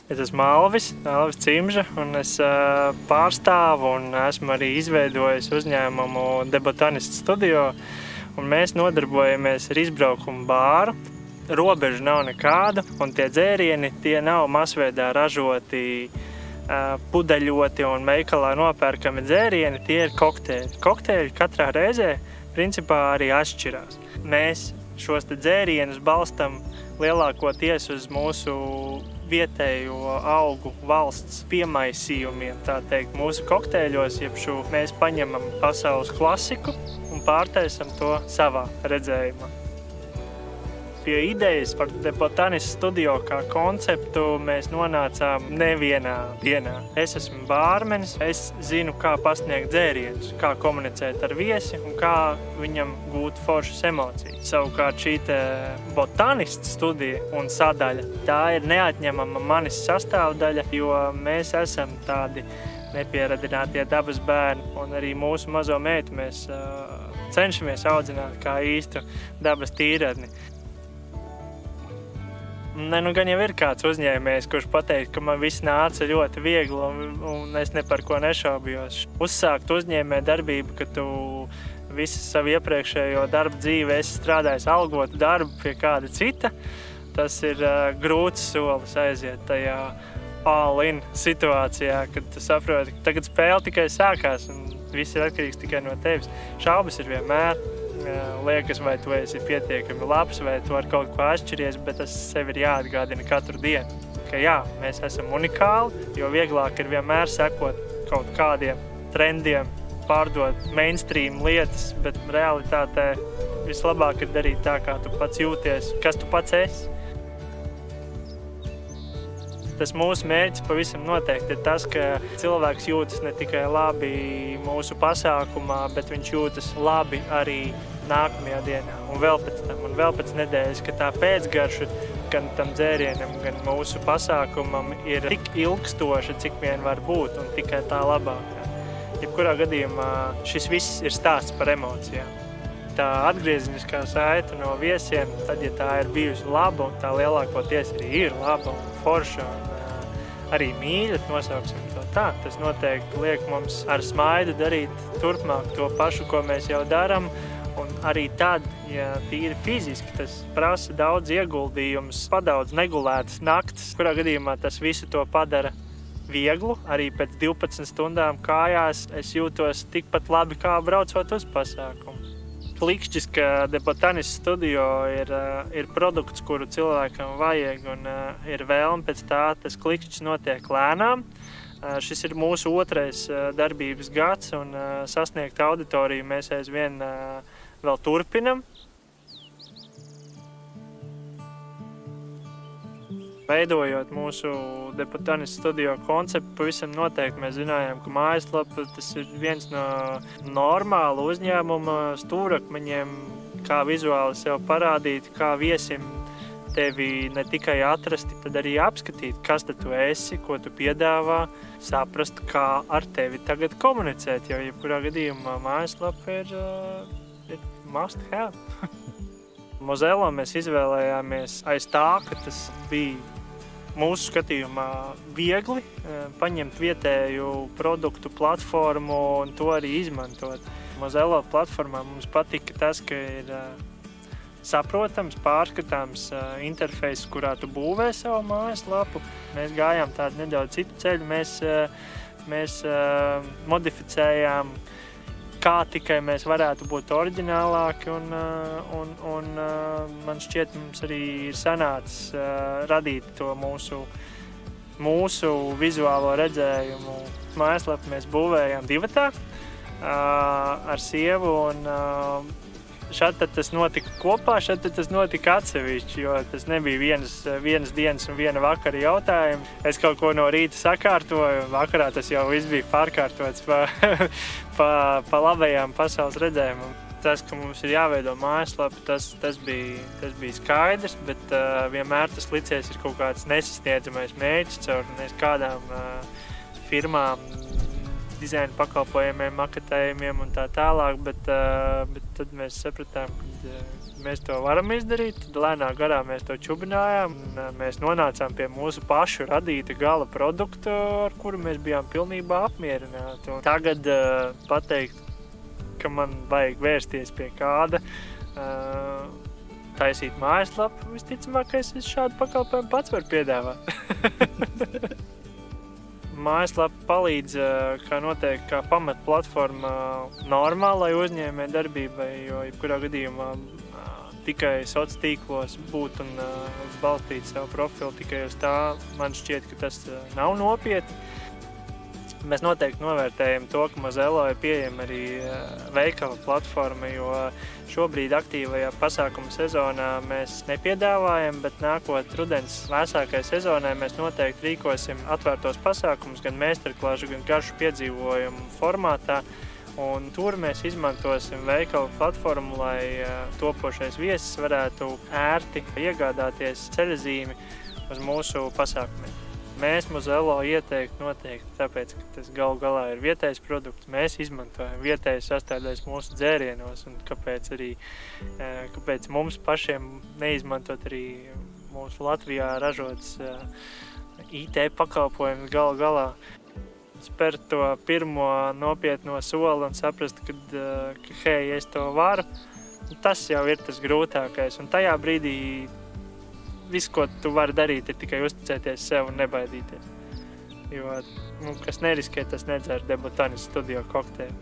Es esmu Alvis Cimža, un es pārstāvu un esmu arī izveidojis uzņēmumu The Botanist Studio, un mēs nodarbojamies ar izbraukumu bāru. Robežu nav nekāda, un tie dzērieni, tie nav masveidā ražoti, pudeļoti un veikalā nopērkami dzērieni, tie ir kokteļi. Kokteļi katrā reizē principā arī atšķirās. Mēs šos te dzērienus balstam lielākoties uz mūsu vietējo augu valsts piemaisījumiem, tā teikt, mūsu kokteļos, mēs paņemam pasaules klasiku un pārtaisam to savā redzējumā. Pie idejas par The Botanist Studio kā konceptu mēs nonācām nevienā dienā. Es esmu bārmenis, es zinu, kā pasniegt dzērienus, kā komunicēt ar viesi un kā viņam gūt foršas emocijas. Savukārt šī Botanist studija un sadaļa, tā ir neatņemama manis sastāvdaļa, jo mēs esam tādi nepieradinātie dabas bērni, un arī mūsu mazo meitu mēs cenšamies audzināt kā īstu dabas tīradni. Nu gan jau ir kāds uzņēmējs, kurš pateikt, ka man viss nāca ļoti viegli un es ne par ko nešaubījos. Uzsākt uzņēmē darbību, ka tu visu savu iepriekšējo darbu dzīvi esi strādājis algotu darbu pie kāda cita, tas ir grūts solis aiziet tajā all-in situācijā, kad tu saproti, ka tagad spēle tikai sākās un viss ir atkarīgs tikai no tevis. Šaubas ir vienmēr. Liekas, vai tu esi pietiekami labs, vai tu ar kaut ko atšķiries, bet tas sev ir jāatgādina katru dienu. Ka jā, mēs esam unikāli, jo vieglāk ir vienmēr sekot kaut kādiem trendiem, pārdot mainstream lietas, bet realitātē vislabāk ir darīt tā, kā tu pats jūties, kas tu pats esi. Tas mūsu mērķis pavisam noteikti ir tas, ka cilvēks jūtas ne tikai labi mūsu pasākumā, bet viņš jūtas labi arī nākamajā dienā un vēl pēc tam, un vēl pēc nedēļas, ka tā pēcgarša gan tam dzērienam, gan mūsu pasākumam ir tik ilgstoša, cik vien var būt, un tikai tā labākā. Jebkurā gadījumā šis viss ir stāsts par emocijām. Tā atgriezeniskā saite no viesiem, tad, ja tā ir bijusi laba, un tā lielākoties arī ir laba un forša, un arī mīļa, nosauksim to tā, tas noteikti liek mums ar smaidu darīt turpmāk to pašu, ko mēs jau daram, un arī tad, ja tīri fiziski, tas prasa daudz ieguldījumus, padaudz negulētas naktas, kurā gadījumā tas visu to padara vieglu, arī pēc 12 stundām kājās es jūtos tikpat labi, kā braucot uz pasākumu. Klikšķis, ka The Botanist Studio ir produkts, kuru cilvēkam vajag un ir vēlme pēc tā, tas klikšķis notiek lēnām. Šis ir mūsu otrais darbības gads un sasniegt auditoriju mēs aizvien vēl turpinam. Veidojot mūsu The Botanist Studio konceptu, pavisam noteikti mēs zinājām, ka mājaslapa tas ir viens no normāla uzņēmuma stūrakmeņiem, kā vizuāli sev parādīt, kā viesim tevi ne tikai atrast, tad arī apskatīt, kas tad tu esi, ko tu piedāvā, saprast, kā ar tevi tagad komunicēt, jo jebkurā gadījumā mājaslapa ir must have. Mozelo mēs izvēlējāmies aiz tā, ka tas bija mūsu skatījumā viegli paņemt vietēju produktu platformu un to arī izmantot. Mozelo platformā mums patika tas, ka ir saprotams, pārskatāms interfejs, kurā tu būvē savu mājaslapu. Mēs gājām tādu nedaudz citu ceļu, mēs modificējām, kā tikai mēs varētu būt oriģinālāki, un man šķiet, mums arī ir sanācis radīt to mūsu vizuālo redzējumu. Mājaslapu mēs būvējām divatā ar sievu, un šad tas notika kopā, šad tas notika atsevišķi, jo tas nebija vienas dienas un viena vakara jautājumi. Es kaut ko no rīta sakārtoju, un vakarā tas jau viss bija pārkārtots pa labajām pasaules redzējumam. Tas, ka mums ir jāveido mājaslapa, tas bija skaidrs, bet vienmēr tas licies ir kaut kāds nesasniedzamais mērķis caur kādām firmām dizaina pakalpojumiem, maketējumiem un tā tālāk, bet tad mēs sapratām, ka mēs to varam izdarīt. Tad lēnā garā mēs to čubinājām un mēs nonācām pie mūsu pašu radīta gala produktu, ar kuru mēs bijām pilnībā apmierināti. Un tagad pateikt, ka man vajag vērsties pie kāda, taisīt mājaslapu, visticamākais es šādu pakalpojumu pats varu piedāvāt. Mājaslapa palīdz, kā noteikti, kā pamatplatforma normālai uzņēmēju darbībai, jo jebkurā gadījumā tikai sociālos tīklos būt un balstīt savu profilu tikai uz tā, man šķiet, ka tas nav nopietni. Mēs noteikti novērtējam to, ka Mozello ir pieejama arī veikala platforma, jo šobrīd aktīvajā pasākuma sezonā mēs nepiedāvājam, bet nākot rudens vēsākai sezonai mēs noteikti rīkosim atvērtos pasākumus gan meistarklašu, gan garšu piedzīvojumu formātā. Un tur mēs izmantosim veikala platformu, lai topošais viesis varētu ērti iegādāties ceļazīmi uz mūsu pasākumiem. Mēs Mozello ieteiktu noteikti, tāpēc, ka tas galu galā ir vietējs produkts. Mēs izmantojam vietējais sastāvdaļas mūsu dzērienos, un kāpēc mums pašiem neizmantot arī mūsu Latvijā ražotas IT pakalpojumus galu galā. Spērt to pirmo nopietno soli un saprast, ka hei, es to varu, tas jau ir tas grūtākais. Un tajā brīdī viss, ko tu vari darīt, ir tikai uzticēties sev un nebaidīties. Jo, kas neriskē, tas nedzer Debutanis studio kokteili.